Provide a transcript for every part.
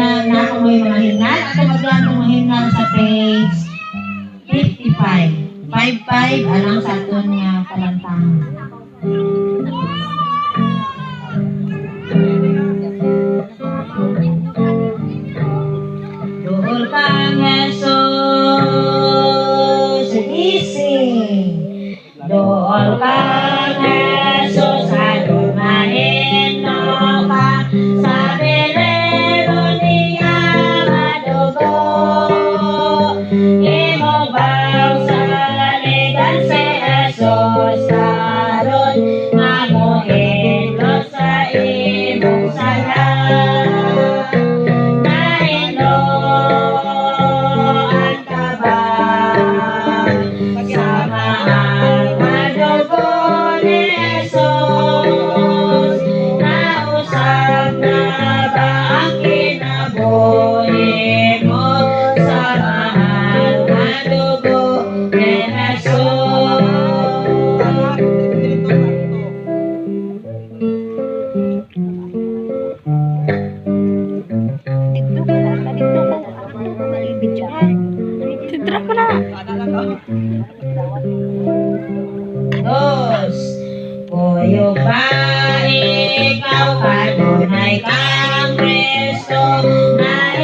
na ako may mga hingan. Ako maglaan ng mga hingan sa page 55. 55 alang sa aton nga kalantahan. Duhol kang Jesus, ising. Duhol kang Jesus, adumahin no ka sa belero niya madugo. Imo baw sa ligan si Jesus, saron mamuhin lo sa imong sala. Dos, puyo ba ikaw kanunay kang Kristo na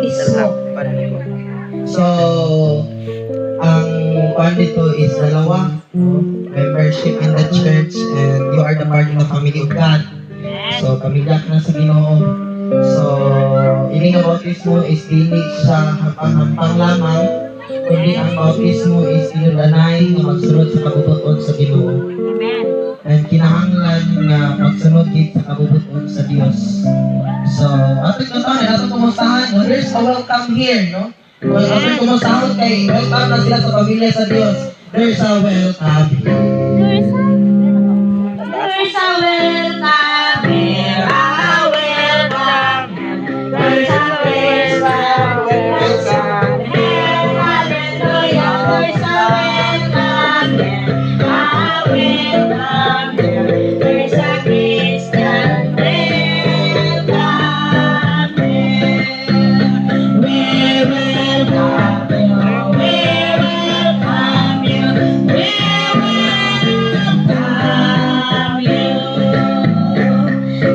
bautismo. So, ang one dito is dalawa, no? Membership in the church and you are the part in the family of God. So, pamilya ka na sa Ginoo. So, ini nga bautismo is dili siya hampang-hampang lamang, kundi ang bautismo is inulanay nga magsunod sa kabubuton sa Ginoo. And kinahanglan nga magsunod gid sa kabubuton sa Dios. So, ating kuntahan, ating kumustahan, no? There's a welcome here, no? Well, ating kumustahan kay welcome na sila sa pamilya sa Dios. There's a welcome here. There's a welcome here, a welcome. There's a welcome here, hallelujah. There's a welcome here, a welcome here. There's a Christian welcome here. We welcome you, we welcome you, we welcome you.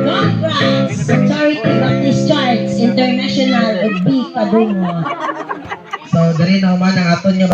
Congrats sa Charity Baptist Church International ug B Kadungo. So, dali na man ang aton nga